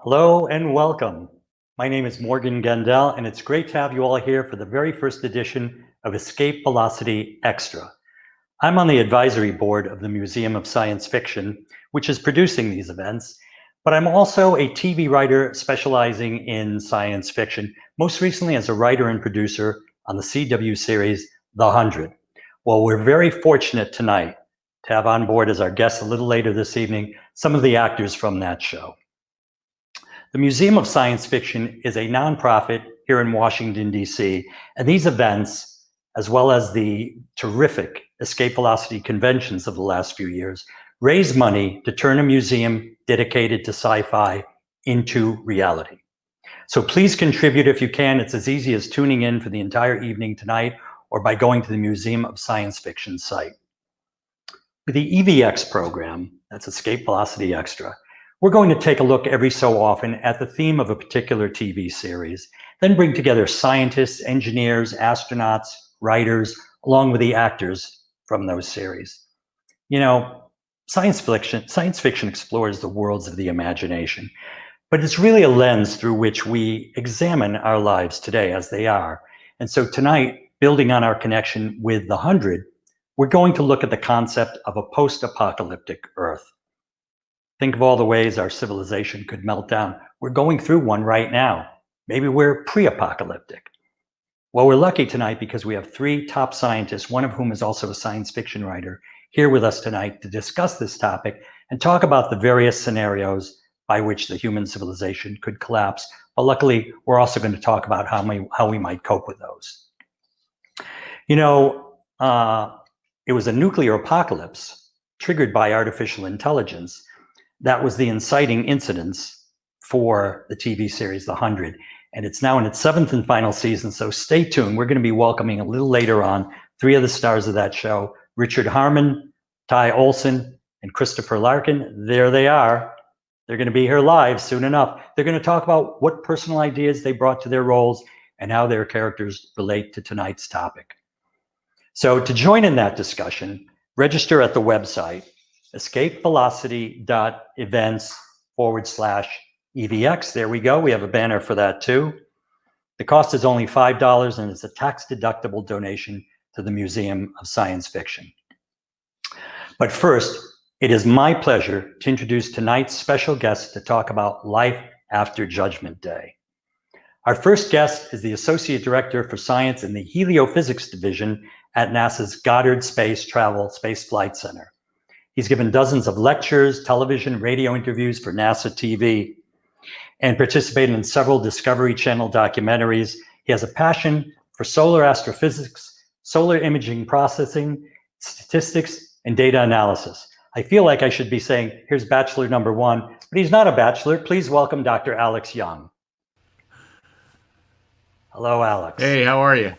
Hello and welcome. My name is Morgan Gendel, and it's great to have you all here for the very first edition of Escape Velocity Extra. I'm on the advisory board of the Museum of Science Fiction, which is producing these events, but I'm also a TV writer specializing in science fiction, most recently as a writer and producer on the CW series The 100. Well, we're very fortunate tonight to have on board as our guests a little later this evening some of the actors from that show. The Museum of Science Fiction is a nonprofit here in Washington, D.C., and these events, as well as the terrific Escape Velocity conventions of the last few years, raise money to turn a museum dedicated to sci-fi into reality. So please contribute if you can. It's as easy as tuning in for the entire evening tonight or by going to the Museum of Science Fiction site. With the EVX program, that's Escape Velocity Extra, we're going to take a look every so often at the theme of a particular TV series, then bring together scientists, engineers, astronauts, writers, along with the actors from those series. You know, science fiction explores the worlds of the imagination, but it's really a lens through which we examine our lives today as they are. And so tonight, building on our connection with The 100, we're going to look at the concept of a post-apocalyptic Earth. Think of all the ways our civilization could melt down. We're going through one right now. Maybe we're pre-apocalyptic. Well, we're lucky tonight because we have three top scientists, one of whom is also a science fiction writer, here with us tonight to discuss this topic and talk about the various scenarios by which the human civilization could collapse. But luckily, we're also going to talk about how we might cope with those. You know, it was a nuclear apocalypse triggered by artificial intelligence that was the inciting incidents for the TV series The 100. And it's now in its 7th and final season, so stay tuned. We're going to be welcoming a little later on three of the stars of that show, Richard Harmon, Olsson, and Christopher Larkin. There they are. They're going to be here live soon enough. They're going to talk about what personal ideas they brought to their roles and how their characters relate to tonight's topic. So to join in that discussion, register at the website, escapevelocity.events/EVX. There we go. We have a banner for that too. The cost is only $5 and it's a tax-deductible donation to the Museum of Science Fiction. But first, it is my pleasure to introduce tonight's special guest to talk about life after Judgment Day. Our first guest is the Associate Director for Science in the Heliophysics Division at NASA's Goddard Space Flight Center. He's given dozens of lectures, television, radio interviews for NASA TV, and participated in several Discovery Channel documentaries. He has a passion for solar astrophysics, solar imaging processing, statistics, and data analysis. I feel like I should be saying, here's bachelor number one, but he's not a bachelor. Please welcome Dr. Alex Young. Hello, Alex. Hey, how are you?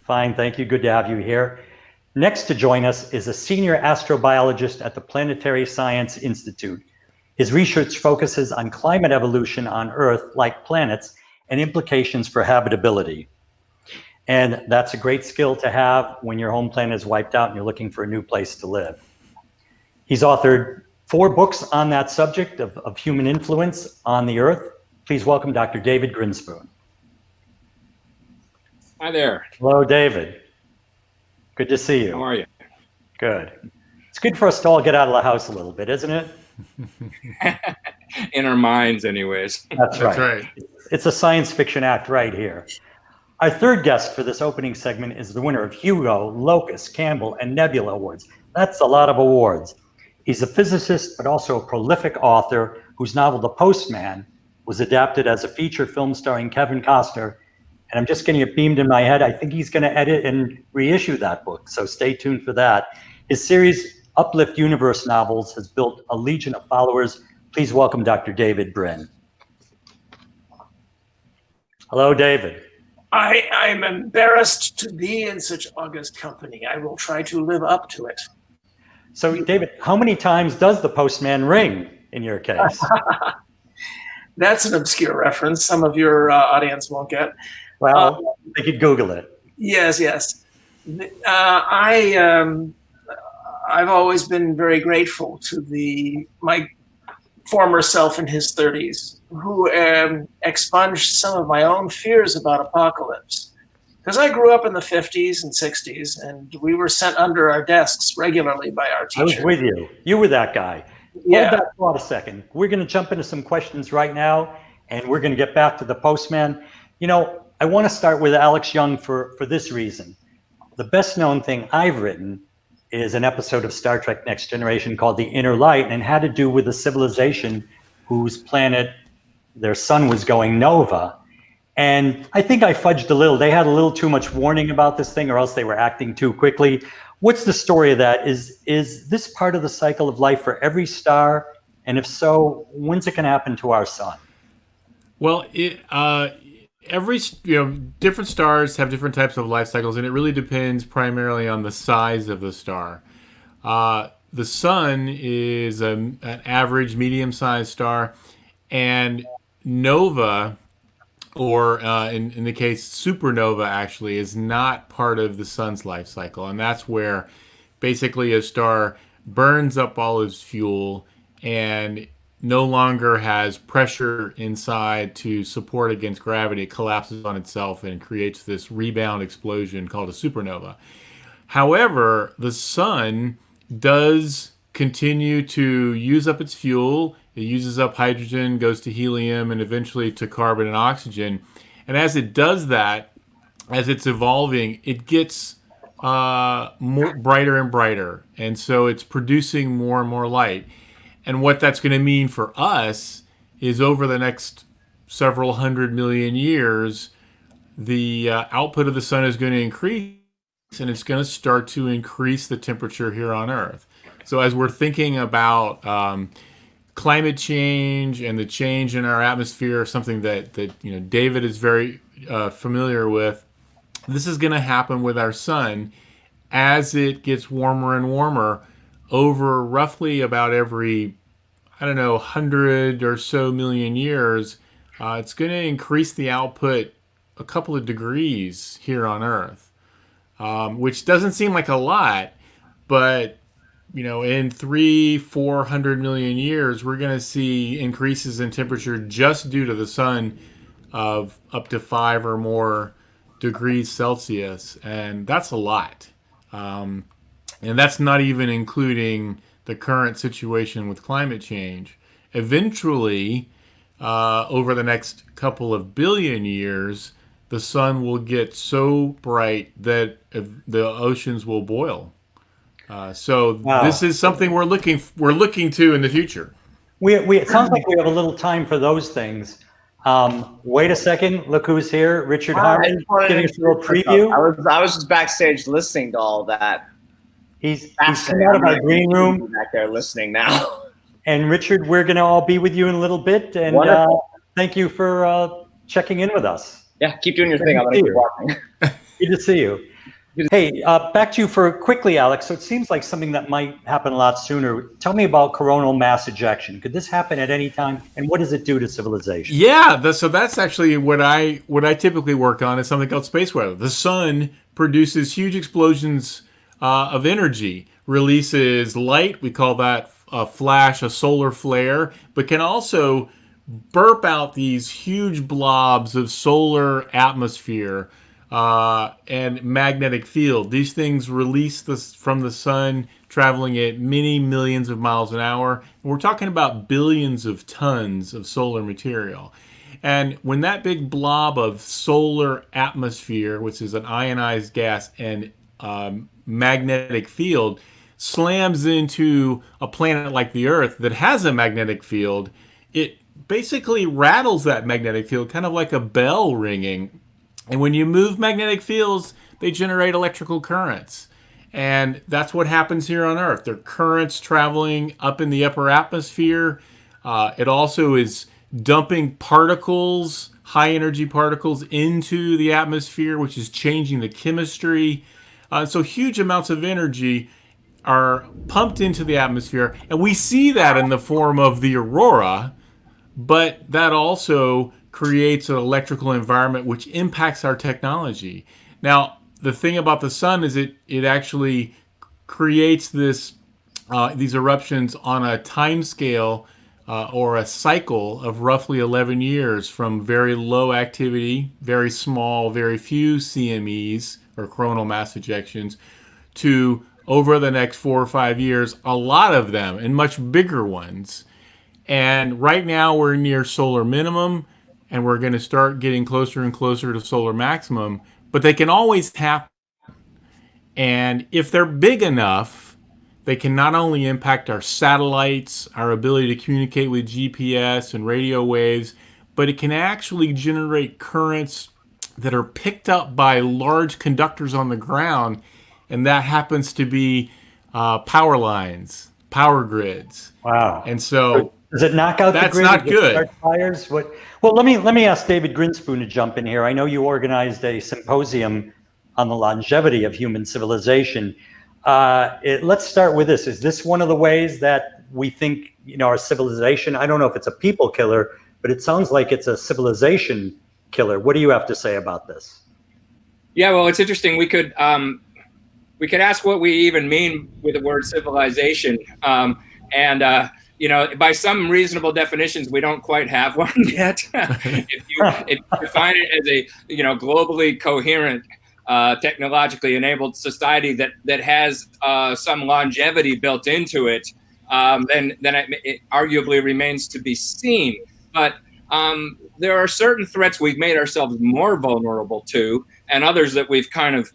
Fine, thank you. Good to have you here. Next to join us is a senior astrobiologist at the Planetary Science Institute. His research focuses on climate evolution on Earth, like planets, and implications for habitability. And that's a great skill to have when your home planet is wiped out and you're looking for a new place to live. He's authored 4 books on that subject of human influence on the Earth. Please welcome Dr. David Grinspoon. Hi there. Hello, David. Good to see you. How are you? Good. It's good for us to all get out of the house a little bit, isn't it? In our minds, anyways. That's right. It's a science fiction act right here. Our third guest for this opening segment is the winner of Hugo, Locus, Campbell, and Nebula Awards. That's a lot of awards. He's a physicist, but also a prolific author whose novel, The Postman, was adapted as a feature film starring Kevin Costner. And I'm just getting it beamed in my head. I think he's going to edit and reissue that book, so stay tuned for that. His series, Uplift Universe Novels, has built a legion of followers. Please welcome Dr. David Brin. Hello, David. I'm embarrassed to be in such august company. I will try to live up to it. So, David, how many times does the postman ring in your case? That's an obscure reference. Some of your audience won't get. Well, they could Google it. Yes. I've always been very grateful to my former self in his 30s who expunged some of my own fears about apocalypse. Because I grew up in the 50s and 60s, and we were sent under our desks regularly by our I was teacher. with you. You were that guy. Yeah. Hold that thought a second. We're going to jump into some questions right now, and we're going to get back to the postman. You know, I want to start with Alex Young for this reason. The best known thing I've written is an episode of Star Trek Next Generation called The Inner Light, and had to do with a civilization whose planet, their sun was going nova. And I think I fudged a little. They had a little too much warning about this thing, or else they were acting too quickly. What's the story of that? Is this part of the cycle of life for every star? And if so, when's it going to happen to our sun? Well, different stars have different types of life cycles, and it really depends primarily on the size of the star. The sun is an average medium-sized star, and nova, or in the case supernova, actually is not part of the sun's life cycle, and that's where basically a star burns up all its fuel and no longer has pressure inside to support against gravity. It collapses on itself and creates this rebound explosion called a supernova. However, the sun does continue to use up its fuel. It uses up hydrogen, goes to helium, and eventually to carbon and oxygen. And as it does that, as it's evolving, it gets more brighter and brighter. And so it's producing more and more light. And what that's going to mean for us is over the next several 100 million years, the output of the sun is going to increase, and it's going to start to increase the temperature here on Earth. So as we're thinking about climate change and the change in our atmosphere, something that David is very familiar with, this is going to happen with our sun as it gets warmer and warmer over roughly about every, 100 or so million years. It's going to increase the output a couple of degrees here on Earth, which doesn't seem like a lot, but in 300-400 million years, we're going to see increases in temperature just due to the sun of up to 5 or more degrees Celsius, and that's a lot. And that's not even including the current situation with climate change. Eventually, over the next couple of billion years, the sun will get so bright that the oceans will boil. So Wow. This is something we're looking to in the future. It sounds like we have a little time for those things. Wait a second, look who's here, Richard Harmon, giving us a little preview. I was just backstage listening to all that. He's come out of our green room. Back there listening now. And Richard, we're going to all be with you in a little bit. And thank you for checking in with us. Yeah, keep doing your thing. I'm going to keep walking. Good to see you. Hey, back to you quickly, Alex. So it seems like something that might happen a lot sooner. Tell me about coronal mass ejection. Could this happen at any time? And what does it do to civilization? Yeah, so that's actually what I typically work on is something called space weather. The sun produces huge explosions of energy, releases light. We call that a flash, a solar flare, but can also burp out these huge blobs of solar atmosphere and magnetic field. These things release from the sun, traveling at many millions of miles an hour. And we're talking about billions of tons of solar material. And when that big blob of solar atmosphere, which is an ionized gas and magnetic field, slams into a planet like the Earth that has a magnetic field, it basically rattles that magnetic field, kind of like a bell ringing. And when you move magnetic fields, they generate electrical currents. And that's what happens here on Earth. There are currents traveling up in the upper atmosphere. It also is dumping particles, high energy particles, into the atmosphere, which is changing the chemistry. So huge amounts of energy are pumped into the atmosphere. And we see that in the form of the aurora, but that also creates an electrical environment which impacts our technology. Now, the thing about the sun is it actually creates these eruptions on a time scale or a cycle of roughly 11 years from very low activity, very small, very few CMEs or coronal mass ejections to over the next 4 or 5 years, a lot of them and much bigger ones. And right now we're near solar minimum and we're going to start getting closer and closer to solar maximum, but they can always happen. And if they're big enough, they can not only impact our satellites, our ability to communicate with GPS and radio waves, but it can actually generate currents that are picked up by large conductors on the ground, and that happens to be power lines, power grids. Wow. And so does it knock out the that's grid? not good. Start fires? What? Well, let me ask David Grinspoon to jump in here. I know you organized a symposium on the longevity of human civilization. Let's start with this. Is this one of the ways that we think, our civilization, I don't know if it's a people killer, but it sounds like it's a civilization killer. What do you have to say about this? Yeah, well, it's interesting. We could ask what we even mean with the word civilization. By some reasonable definitions, we don't quite have one yet. If you define it as a, globally coherent, technologically enabled society that has some longevity built into it, then it arguably remains to be seen. But there are certain threats we've made ourselves more vulnerable to, and others that we've kind of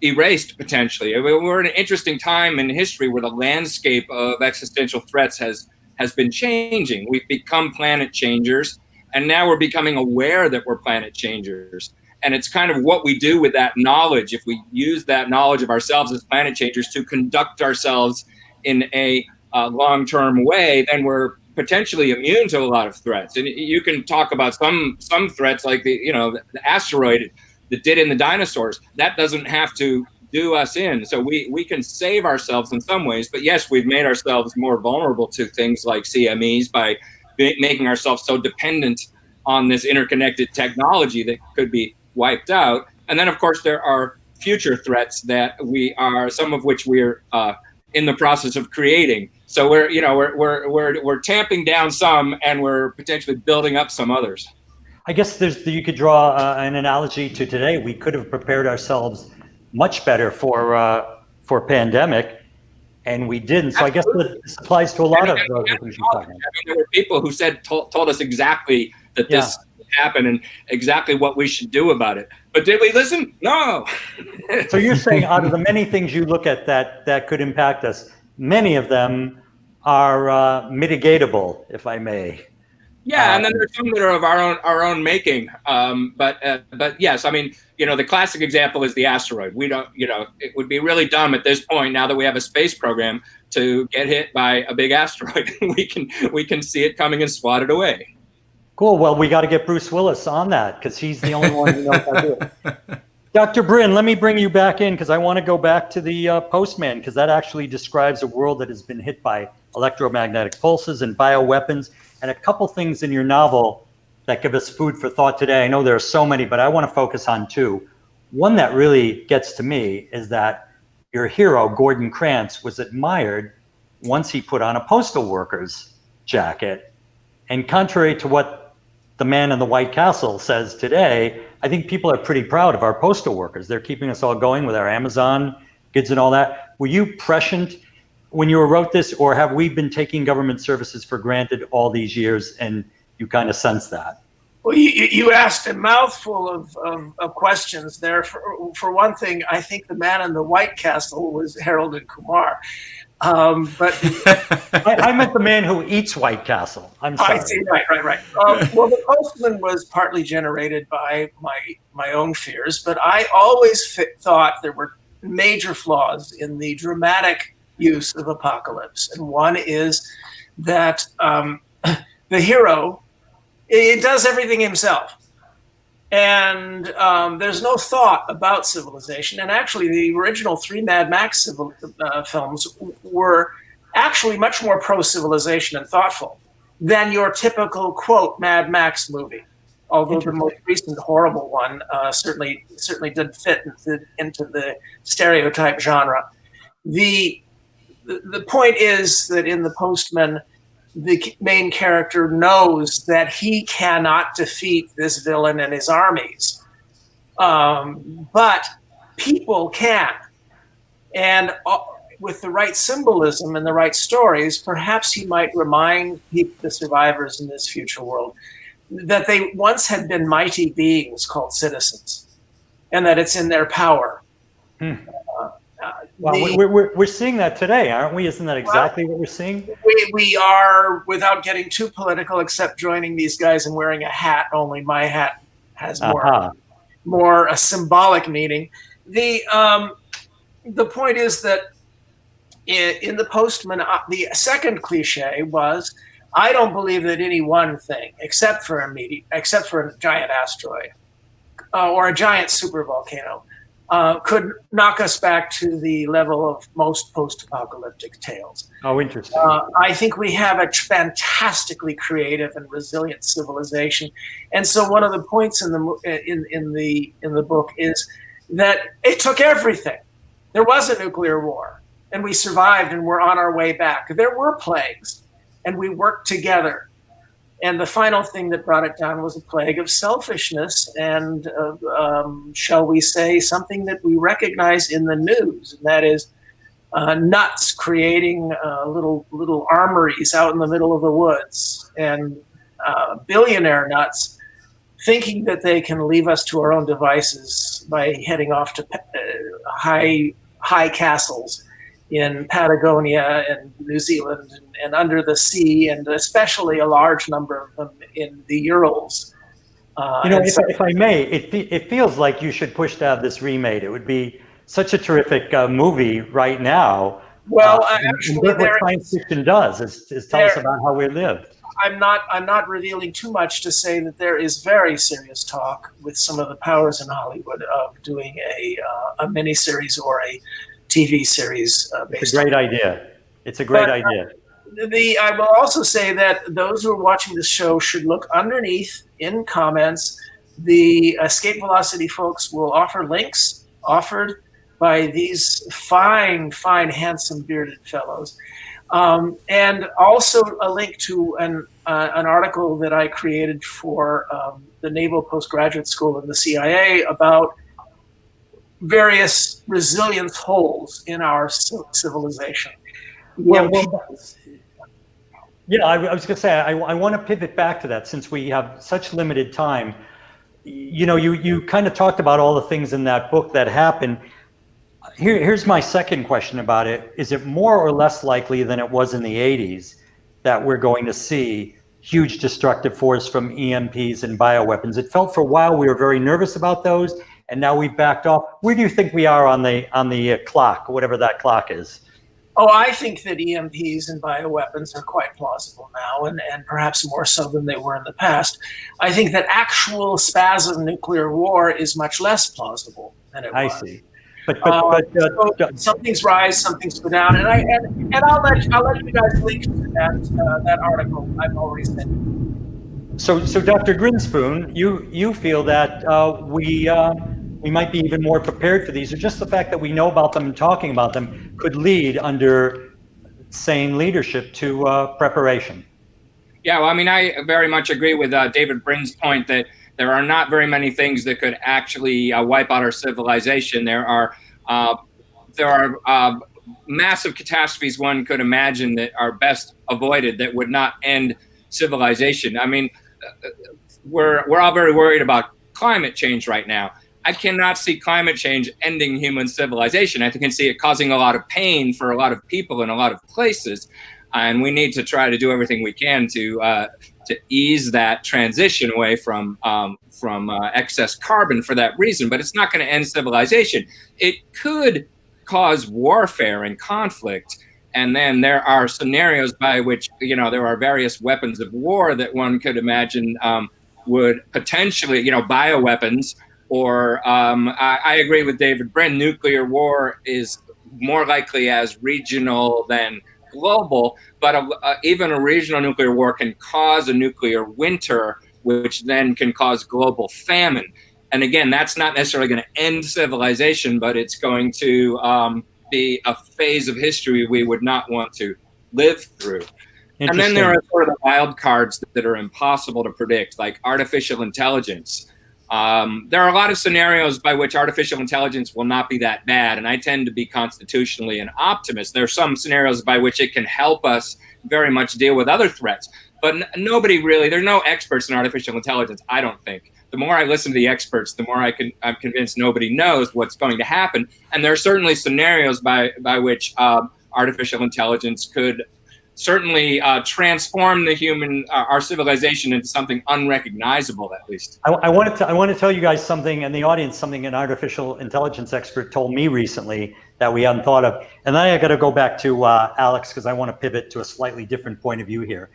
erased potentially. I mean, we're in an interesting time in history where the landscape of existential threats has been changing. We've become planet changers, and now we're becoming aware that we're planet changers. And it's kind of what we do with that knowledge. If we use that knowledge of ourselves as planet changers to conduct ourselves in a long-term way, then we're potentially immune to a lot of threats. And you can talk about some threats like the asteroid that did in the dinosaurs. That doesn't have to do us in. So we can save ourselves in some ways. But yes, we've made ourselves more vulnerable to things like CMEs by making ourselves so dependent on this interconnected technology that could be wiped out. And then, of course, there are future threats that some of which we're in the process of creating. So we're tamping down some, and we're potentially building up some others. I guess you could draw an analogy to today. We could have prepared ourselves much better for pandemic, and we didn't. So absolutely. I guess this applies to a lot of things you're talking about. There were people who told us exactly that this would happen and exactly what we should do about it. But did we listen? No. So you're saying out of the many things you look at that could impact us, many of them are mitigatable, if I may. Yeah, and then there's some that are of our own making. But yes, I mean, the classic example is the asteroid. We don't, it would be really dumb at this point, now that we have a space program, to get hit by a big asteroid. we can see it coming and swat it away. Cool. Well, we got to get Bruce Willis on that because he's the only one who knows how to do it. Dr. Brin, let me bring you back in because I want to go back to the Postman, because that actually describes a world that has been hit by electromagnetic pulses and bioweapons, and a couple things in your novel that give us food for thought today. I know there are so many, but I want to focus on two. One that really gets to me is that your hero, Gordon Krantz, was admired once he put on a postal worker's jacket. And contrary to what the man in the White Castle says today, I think people are pretty proud of our postal workers. They're keeping us all going with our Amazon goods and all that. Were you prescient when you wrote this, or have we been taking government services for granted all these years and you kind of sense that? Well, you asked a mouthful of questions there. For one thing, I think the man in the White Castle was Harold and Kumar. But I meant the man who eats White Castle. I'm sorry. I see. Right. Well, the Postman was partly generated by my own fears, but I always thought there were major flaws in the dramatic use of apocalypse. And one is that the hero, it does everything himself. And there's no thought about civilization. And actually, the original 3 Mad Max films were actually much more pro-civilization and thoughtful than your typical, quote, Mad Max movie. Although the most recent horrible one certainly did fit into the stereotype genre. The point is that in The Postman, the main character knows that he cannot defeat this villain and his armies. But people can. And with the right symbolism and the right stories, perhaps he might remind the survivors in this future world that they once had been mighty beings called citizens, and that it's in their power. Well, we're seeing that today, aren't we? Isn't that exactly what we're seeing? We are, without getting too political, except joining these guys and wearing a hat, only my hat has more a symbolic meaning. The point is that in the Postman, the second cliche was, I don't believe that any one thing, except for a giant asteroid or a giant supervolcano, could knock us back to the level of most post-apocalyptic tales. Oh, interesting. I think we have a fantastically creative and resilient civilization, and so one of the points in the book is that it took everything. There was a nuclear war, and we survived, and we're on our way back. There were plagues, and we worked together. And the final thing that brought it down was a plague of selfishness and, shall we say, something that we recognize in the news, and that is nuts creating little armories out in the middle of the woods, and billionaire nuts thinking that they can leave us to our own devices by heading off to high castles in Patagonia and New Zealand and under the sea, and especially a large number of them in the Urals. If I may, it feels like you should push to have this remade. It would be such a terrific movie right now. Well, actually, what science fiction does is tell us about how we lived. I'm not revealing too much to say that there is very serious talk with some of the powers in Hollywood of doing a miniseries or a TV series. It's a great idea. It's a great idea. I will also say that those who are watching this show should look underneath in comments. The Escape Velocity folks will offer links offered by these fine, handsome, bearded fellows. And also a link to an article that I created for the Naval Postgraduate School in the CIA about various resilience holes in our civilization. I was going to say, I want to pivot back to that since we have such limited time. You kind of talked about all the things in that book that happened. Here's my second question about it. Is it more or less likely than it was in the 80s that we're going to see huge destructive force from EMPs and bioweapons? It felt for a while we were very nervous about those, and now we've backed off. Where do you think we are on the clock, whatever that clock is? Oh, I think that EMPs and bioweapons are quite plausible now, and perhaps more so than they were in the past. I think that actual spasm nuclear war is much less plausible than it was. I see. But some things rise, some things go down, and I'll let you guys link to that article I've already sent. So Dr. Grinspoon, you feel that we might be even more prepared for these, or just the fact that we know about them and talking about them could lead, under sane leadership, to preparation. Yeah, well, I mean, I very much agree with David Brin's point that there are not very many things that could actually wipe out our civilization. There are massive catastrophes one could imagine that are best avoided that would not end civilization. I mean, we're all very worried about climate change right now. I cannot see climate change ending human civilization. I can see it causing a lot of pain for a lot of people in a lot of places, and we need to try to do everything we can to ease that transition away from excess carbon for that reason. But it's not going to end civilization. It could cause warfare and conflict, and then there are scenarios by which there are various weapons of war that one could imagine would potentially bioweapons. Or I agree with David Brin, nuclear war is more likely as regional than global, but even a regional nuclear war can cause a nuclear winter, which then can cause global famine. And again, that's not necessarily going to end civilization, but it's going to be a phase of history we would not want to live through. And then there are sort of the wild cards that are impossible to predict, like artificial intelligence. There are a lot of scenarios by which artificial intelligence will not be that bad, and I tend to be constitutionally an optimist. There are some scenarios by which it can help us very much deal with other threats, but nobody really, there's no experts in artificial intelligence, I don't think. The more I listen to the experts, the more I'm convinced nobody knows what's going to happen. And there are certainly scenarios by which artificial intelligence could certainly transform our civilization into something unrecognizable, at least. I want to tell you guys something, and the audience, something an artificial intelligence expert told me recently that we hadn't thought of. And then I got to go back to Alex, because I want to pivot to a slightly different point of view here.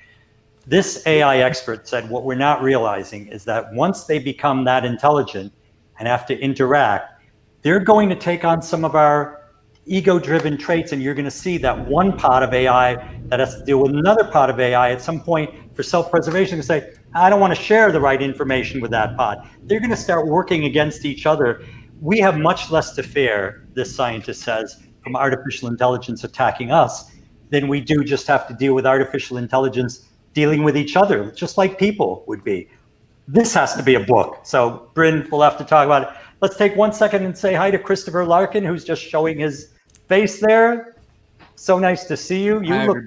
This AI expert said what we're not realizing is that once they become that intelligent and have to interact, they're going to take on some of our ego-driven traits, and you're going to see that one part of AI that has to deal with another part of AI at some point for self-preservation to say, I don't want to share the right information with that pod. They're going to start working against each other. We have much less to fear, this scientist says, from artificial intelligence attacking us than we do just have to deal with artificial intelligence dealing with each other, just like people would be. This has to be a book. So Brin, we'll have to talk about it. Let's take 1 second and say hi to Christopher Larkin, who's just showing his face there. So nice to see you. You look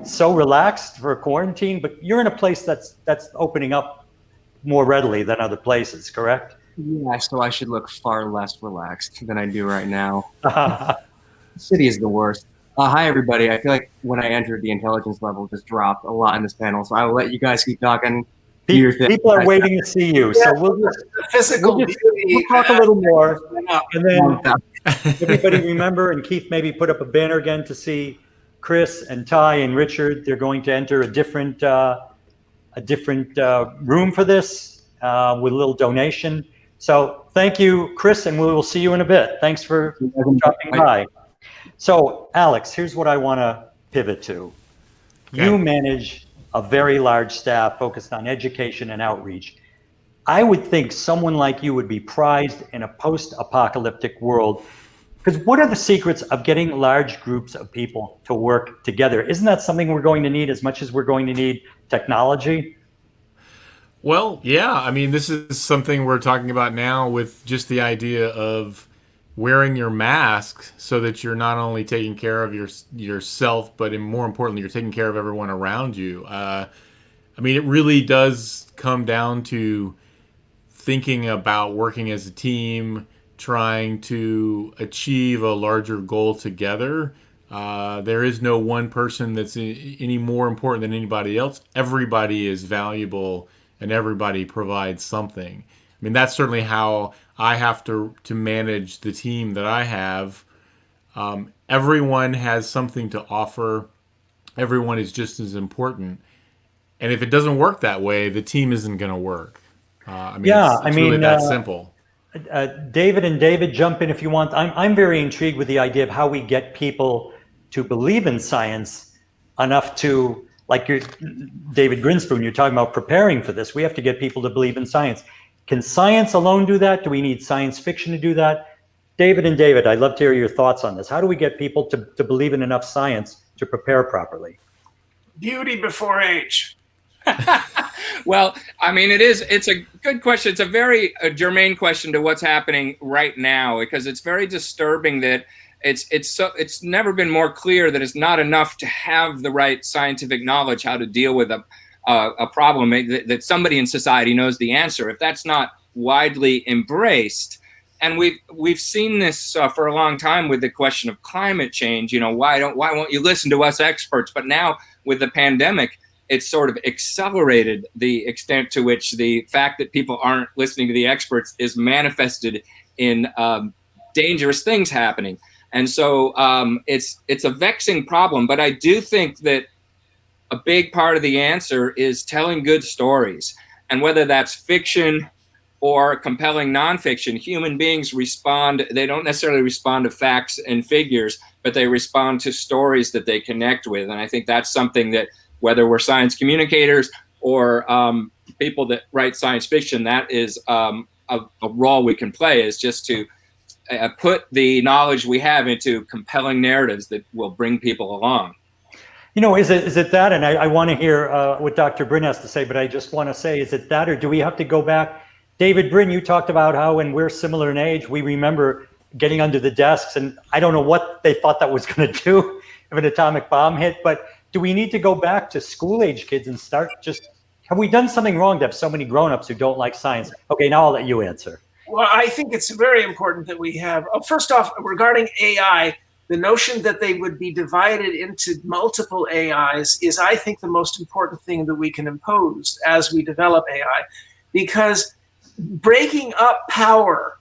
so relaxed for a quarantine, but you're in a place that's opening up more readily than other places, correct? Yeah, so I should look far less relaxed than I do right now. The city is the worst. Hi, everybody. I feel like when I entered, the intelligence level just dropped a lot in this panel, so I will let you guys keep talking. People are waiting to see you, so we'll talk a little more. And then everybody remember, and Keith maybe put up a banner again to see Chris and Ty and Richard. They're going to enter a different room for this with a little donation. So thank you, Chris, and we will see you in a bit. Thanks for dropping by. So Alex, here's what I want to pivot to. Okay. You manage a very large staff focused on education and outreach. I would think someone like you would be prized in a post-apocalyptic world, because what are the secrets of getting large groups of people to work together? Isn't that something we're going to need as much as we're going to need technology? Well, yeah. I mean, this is something we're talking about now with just the idea of wearing your mask so that you're not only taking care of yourself, but more importantly, you're taking care of everyone around you. I mean, it really does come down to thinking about working as a team, trying to achieve a larger goal together. There is no one person that's any more important than anybody else. Everybody is valuable and everybody provides something. I mean, that's certainly how I have to manage the team that I have. Everyone has something to offer. Everyone is just as important. And if it doesn't work that way, the team isn't going to work. I mean, it's really that simple. David, jump in if you want. I'm very intrigued with the idea of how we get people to believe in science enough to, like David Grinspoon, you're talking about preparing for this. We have to get people to believe in science. Can science alone do that? Do we need science fiction to do that? David, I'd love to hear your thoughts on this. How do we get people to believe in enough science to prepare properly? Beauty before age. Well, I mean, it's a good question. It's a very germane question to what's happening right now, because it's very disturbing that it's never been more clear that it's not enough to have the right scientific knowledge how to deal with a problem that somebody in society knows the answer. If that's not widely embraced, and we've seen this for a long time with the question of climate change. You know, why won't you listen to us experts? But now with the pandemic, it's sort of accelerated the extent to which the fact that people aren't listening to the experts is manifested in dangerous things happening. And so it's a vexing problem. But I do think that a big part of the answer is telling good stories. And whether that's fiction or compelling nonfiction, human beings respond. They don't necessarily respond to facts and figures, but they respond to stories that they connect with. And I think that's something that, whether we're science communicators or people that write science fiction, that is a role we can play, is just to put the knowledge we have into compelling narratives that will bring people along. You know, is it that? And I want to hear what Dr. Brin has to say, but I just want to say, is it that, or do we have to go back? David Brin, you talked about how when we're similar in age, we remember getting under the desks, and I don't know what they thought that was going to do if an atomic bomb hit, but do we need to go back to school-age kids and start just, have we done something wrong to have so many grown-ups who don't like science? Okay, now I'll let you answer. Well, I think it's very important that we have, first off, regarding AI, the notion that they would be divided into multiple AIs is, I think, the most important thing that we can impose as we develop AI, because breaking up power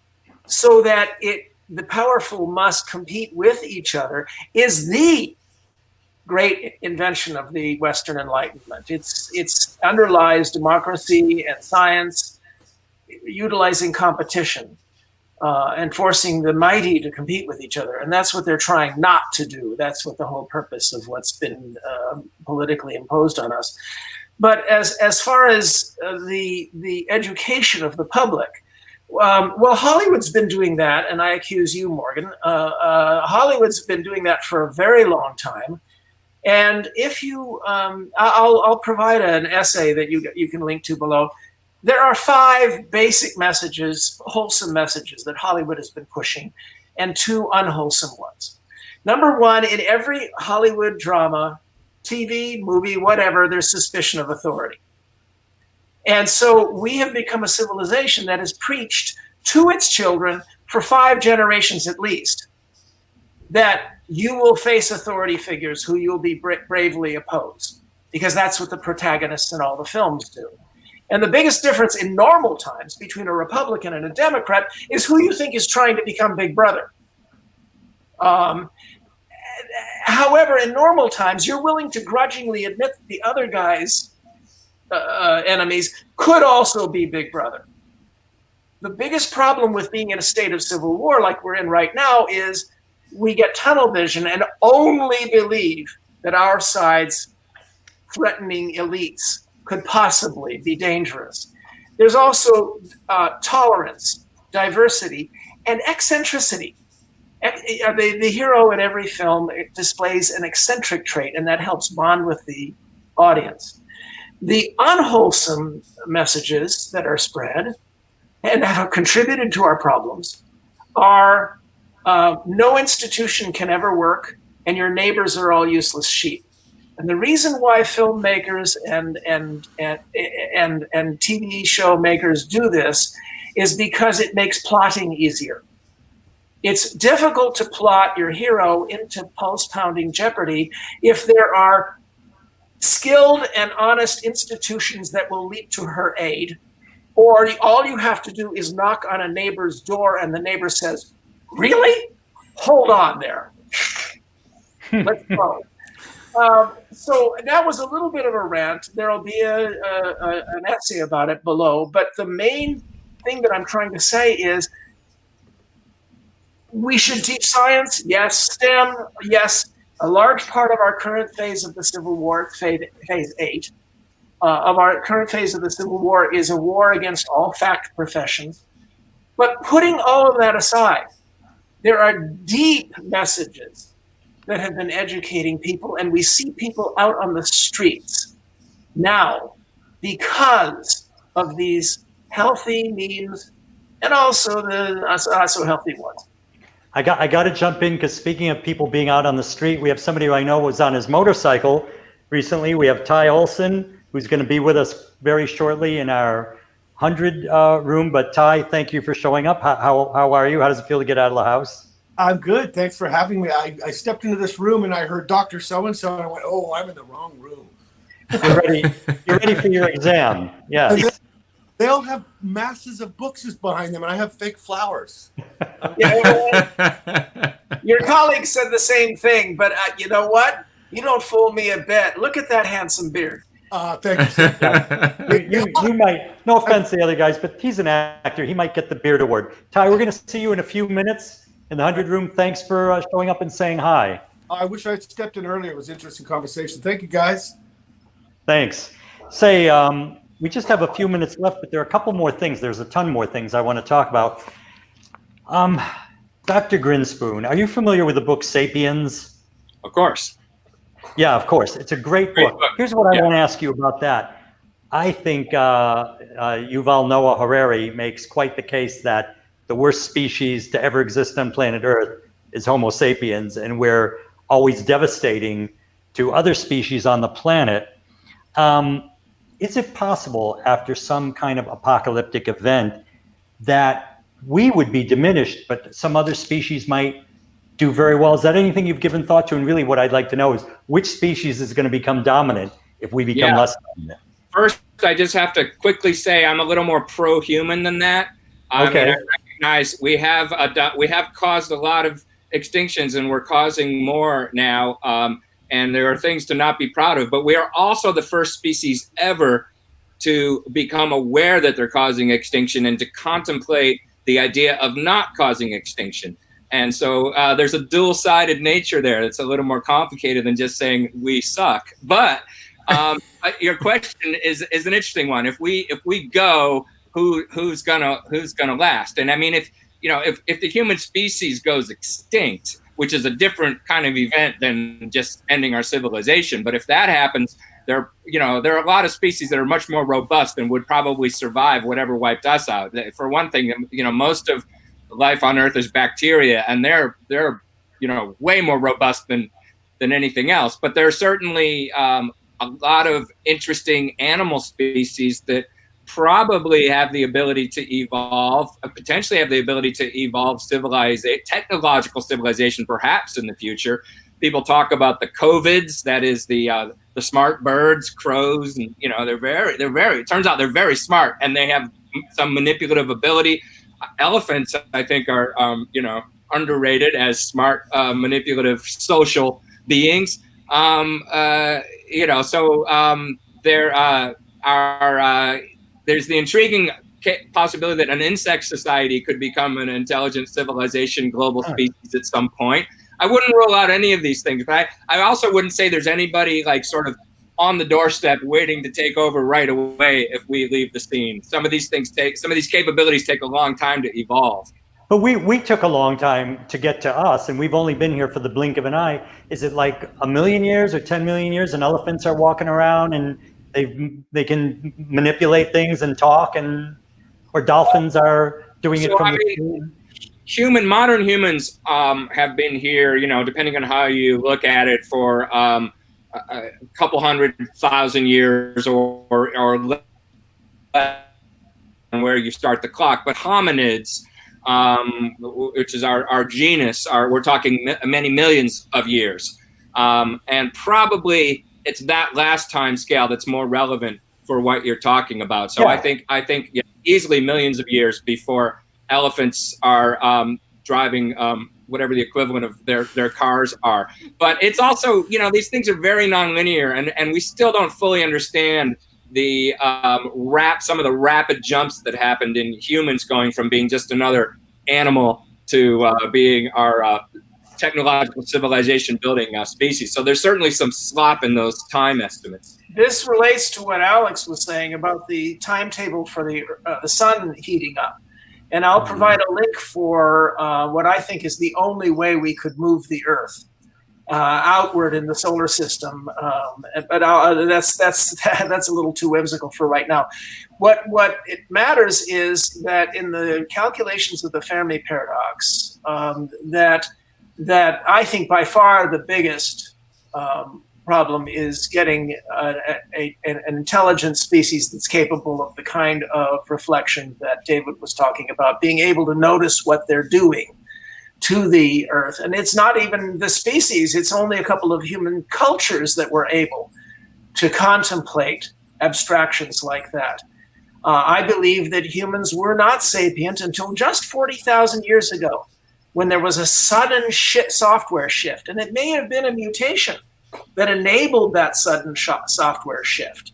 so that the powerful must compete with each other is the great invention of the Western Enlightenment. It's underlies democracy and science, utilizing competition and forcing the mighty to compete with each other. And that's what they're trying not to do. That's what the whole purpose of what's been politically imposed on us. But as far as the education of the public, well, Hollywood's been doing that, and I accuse you, Morgan. Hollywood's been doing that for a very long time. And if you, I'll provide an essay that you can link to below. There are 5 basic messages, wholesome messages that Hollywood has been pushing, and 2 unwholesome ones. Number 1, in every Hollywood drama, TV, movie, whatever, there's suspicion of authority. And so we have become a civilization that has preached to its children for 5 generations at least that you will face authority figures who you'll be bravely opposed, because that's what the protagonists in all the films do. And the biggest difference in normal times between a Republican and a Democrat is who you think is trying to become Big Brother. However, in normal times, you're willing to grudgingly admit that the other guy's enemies could also be Big Brother. The biggest problem with being in a state of civil war like we're in right now is we get tunnel vision and only believe that our side's threatening elites could possibly be dangerous. There's also tolerance, diversity, and eccentricity. The hero in every film displays an eccentric trait, and that helps bond with the audience. The unwholesome messages that are spread and that have contributed to our problems are no institution can ever work, and your neighbors are all useless sheep. And the reason why filmmakers and TV show makers do this is because it makes plotting easier. It's difficult to plot your hero into post-pounding jeopardy if there are skilled and honest institutions that will leap to her aid, or all you have to do is knock on a neighbor's door and the neighbor says, "Really? Hold on there. Let's go." So that was a little bit of a rant. There'll be an essay about it below. But the main thing that I'm trying to say is we should teach science, yes. STEM, yes. A large part of our current phase of the Civil War, phase 8, of our current phase of the Civil War is a war against all fact professions. But putting all of that aside, there are deep messages that have been educating people, and we see people out on the streets now because of these healthy memes and also the not so healthy ones. I got to jump in, because speaking of people being out on the street, we have somebody who I know was on his motorcycle recently. We have Ty Olsson, who's going to be with us very shortly in our 100 room. But Ty, thank you for showing up. How are you? How does it feel to get out of the house? I'm good. Thanks for having me. I stepped into this room and I heard Dr. So-and-so and I went, oh, I'm in the wrong room. You're ready for your exam. Yes. They all have masses of books behind them and I have fake flowers. Your colleague said the same thing, but you know what? You don't fool me a bit. Look at that handsome beard. Thank you. You might, no offense to the other guys, but he's an actor. He might get the beard award. Ty, we're going to see you in a few minutes in the 100 room. Thanks for showing up and saying hi. I wish I had stepped in earlier. It was an interesting conversation. Thank you, guys. Thanks. Say, we just have a few minutes left, but there are a couple more things. There's a ton more things I want to talk about. Dr. Grinspoon, are you familiar with the book Sapiens? Of course. Yeah, of course. It's a great book. Here's what I want to ask you about that. I think Yuval Noah Harari makes quite the case that the worst species to ever exist on planet Earth is Homo sapiens, and we're always devastating to other species on the planet. Is it possible after some kind of apocalyptic event that we would be diminished, but some other species might do very well? Is that anything you've given thought to? And really what I'd like to know is which species is going to become dominant if we become less dominant? First, I just have to quickly say I'm a little more pro-human than that. Okay. I mean, I recognize we have caused a lot of extinctions, and we're causing more now. And there are things to not be proud of, but we are also the first species ever to become aware that they're causing extinction and to contemplate the idea of not causing extinction. And so there's a dual-sided nature there that's a little more complicated than just saying we suck. But your question is an interesting one. If we go, who's gonna last? And I mean, if the human species goes extinct, which is a different kind of event than just ending our civilization, but if that happens, there are a lot of species that are much more robust and would probably survive whatever wiped us out. For one thing, most of life on Earth is bacteria, and they're way more robust than anything else. But there are certainly a lot of interesting animal species that probably have the ability to evolve, potentially have the ability to evolve technological civilization, perhaps in the future. People talk about the covids, that is the smart birds, crows, and it turns out they're very smart and they have some manipulative ability. Elephants, I think, are underrated as smart, manipulative social beings. There's the intriguing possibility that an insect society could become an intelligent civilization, global species at some point. I wouldn't rule out any of these things, but I also wouldn't say there's anybody like sort of on the doorstep waiting to take over right away if we leave the scene. Some of these capabilities take a long time to evolve. But we took a long time to get to us, and we've only been here for the blink of an eye. Is it like 1 million years or 10 million years, and elephants are walking around and they can manipulate things and talk, or dolphins are doing it from modern humans have been here, depending on how you look at it, for a couple 100,000 years or less, where you start the clock. But hominids, which is our genus, we're talking many millions of years, and probably it's that last time scale that's more relevant for what you're talking about. So I think easily millions of years before elephants are driving whatever the equivalent of their cars are. But it's also, these things are very nonlinear, and we still don't fully understand the some of the rapid jumps that happened in humans going from being just another animal to being our technological civilization building species. So there's certainly some slop in those time estimates. This relates to what Alex was saying about the timetable for the sun heating up. And I'll provide a link for what I think is the only way we could move the Earth outward in the solar system. But that's a little too whimsical for right now. What it matters is that in the calculations of the Fermi paradox, that I think by far the biggest problem is getting an intelligent species that's capable of the kind of reflection that David was talking about, being able to notice what they're doing to the Earth. And it's not even the species, it's only a couple of human cultures that were able to contemplate abstractions like that. I believe that humans were not sapient until just 40,000 years ago, when there was a sudden software shift. And it may have been a mutation that enabled that sudden software shift.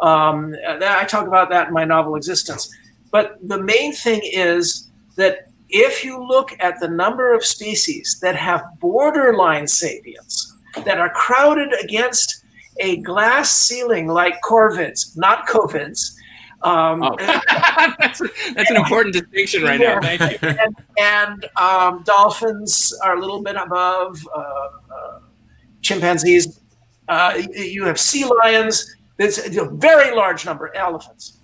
I talk about that in my novel Existence. But the main thing is that if you look at the number of species that have borderline sapience, that are crowded against a glass ceiling like corvids, not covids. That's an important distinction right now. Thank you. And dolphins are a little bit above, chimpanzees You have sea lions. There's a very large number of elephants.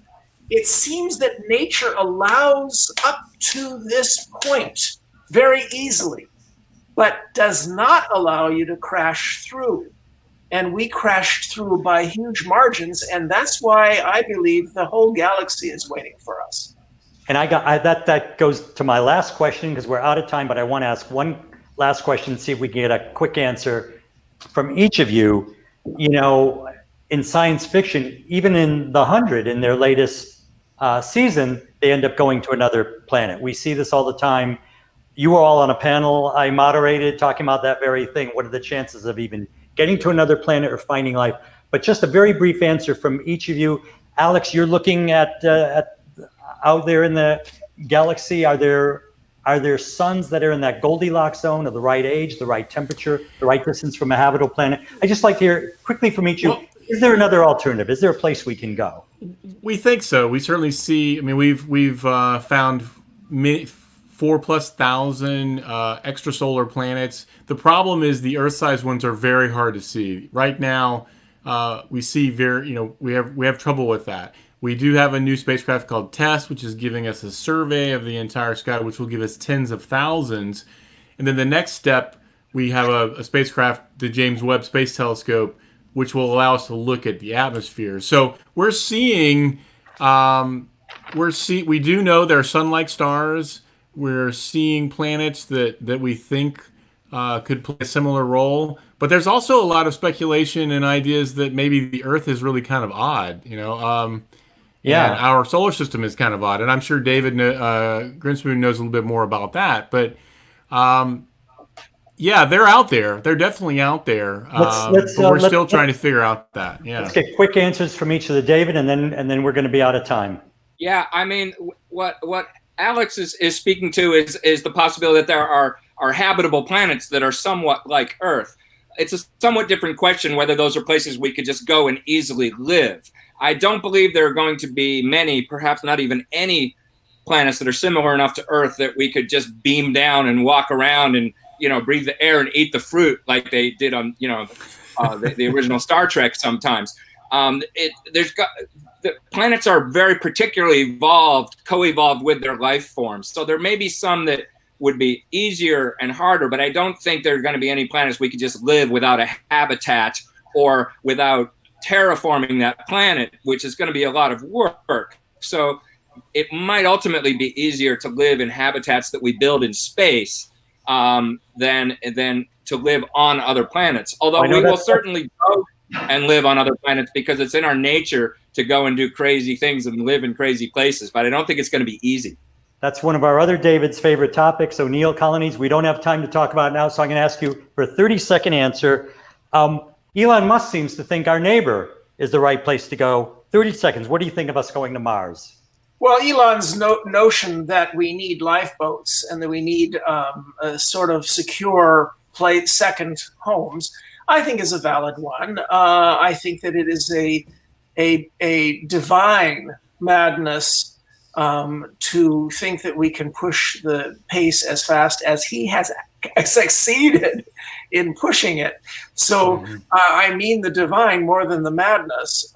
It seems that nature allows up to this point very easily, but does not allow you to crash through. And we crashed through by huge margins, and that's why I believe the whole galaxy is waiting for us. And that goes to my last question, because we're out of time, but I want to ask one last question, see if we can get a quick answer from each of you. You know, in science fiction, even in The 100, in their latest season, they end up going to another planet. We see this all the time. You were all on a panel I moderated talking about that very thing. What are the chances of even getting to another planet or finding life? But just a very brief answer from each of you. Alex, you're looking at out there in the galaxy. Are there suns that are in that Goldilocks zone of the right age, the right temperature, the right distance from a habitable planet? I'd just like to hear quickly from each of you. Is there another alternative? Is there a place we can go? We think so. We certainly see. I mean, we've found 4,000+ extrasolar planets. The problem is the Earth-sized ones are very hard to see. Right now, we see we have trouble with that. We do have a new spacecraft called TESS, which is giving us a survey of the entire sky, which will give us tens of thousands. And then the next step, we have a spacecraft, the James Webb Space Telescope, which will allow us to look at the atmosphere. So we're seeing, we do know there are sun-like stars. We're seeing planets that we think could play a similar role. But there's also a lot of speculation and ideas that maybe the Earth is really kind of odd, Yeah, and our solar system is kind of odd, and I'm sure David Grinspoon knows a little bit more about that. But yeah, they're out there. They're definitely out there. But we're still trying to figure out that. Yeah. Let's get quick answers from each of the David, and then we're going to be out of time. Yeah, I mean, what Alex is speaking to is the possibility that there are habitable planets that are somewhat like Earth. It's a somewhat different question whether those are places we could just go and easily live. I don't believe there are going to be many, perhaps not even any, planets that are similar enough to Earth that we could just beam down and walk around and breathe the air and eat the fruit like they did on the original Star Trek. Sometimes the planets are very particularly co-evolved with their life forms. So there may be some that would be easier and harder, but I don't think there are going to be any planets we could just live without a habitat or without terraforming that planet, which is going to be a lot of work. So it might ultimately be easier to live in habitats that we build in space than to live on other planets. Although we will certainly go and live on other planets because it's in our nature to go and do crazy things and live in crazy places. But I don't think it's going to be easy. That's one of our other David's favorite topics, O'Neill colonies. We don't have time to talk about it now, so I'm going to ask you for a 30-second answer. Elon Musk seems to think our neighbor is the right place to go. 30 seconds. What do you think of us going to Mars? Well, Elon's notion that we need lifeboats and that we need a sort of secure second homes, I think is a valid one. I think that it is a divine madness to think that we can push the pace as fast as he has succeeded in pushing it. So I mean the divine more than the madness,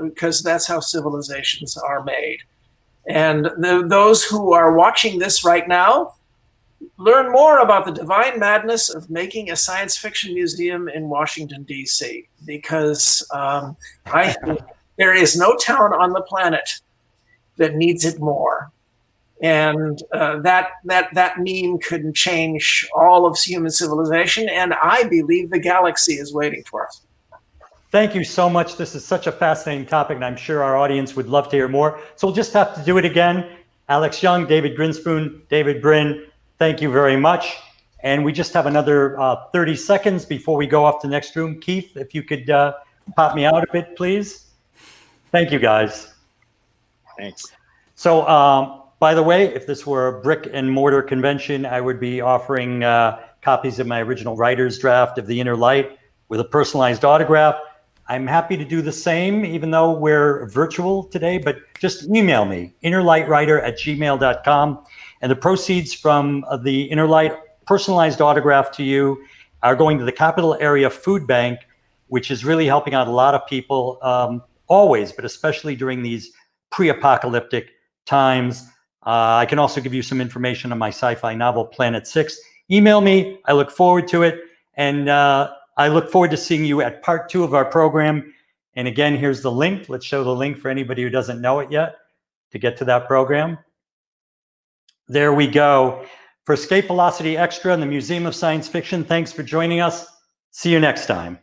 because that's how civilizations are made. And those who are watching this right now, learn more about the divine madness of making a science fiction museum in Washington, D.C., because I think there is no town on the planet that needs it more. And that meme could change all of human civilization, and I believe the galaxy is waiting for us. Thank you so much. This is such a fascinating topic, and I'm sure our audience would love to hear more. So we'll just have to do it again. Alex Young, David Grinspoon, David Brin, thank you very much. And we just have another 30 seconds before we go off to the next room. Keith, if you could pop me out a bit, please. Thank you, guys. Thanks. So, by the way, if this were a brick and mortar convention, I would be offering copies of my original writer's draft of The Inner Light with a personalized autograph. I'm happy to do the same, even though we're virtual today, but just email me, innerlightwriter@gmail.com. And the proceeds from the Inner Light personalized autograph to you are going to the Capital Area Food Bank, which is really helping out a lot of people always, but especially during these pre-apocalyptic times. I can also give you some information on my sci-fi novel, Planet 6. Email me. I look forward to it. And I look forward to seeing you at part 2 of our program. And again, here's the link. Let's show the link for anybody who doesn't know it yet to get to that program. There we go. For Escape Velocity Extra and the Museum of Science Fiction, thanks for joining us. See you next time.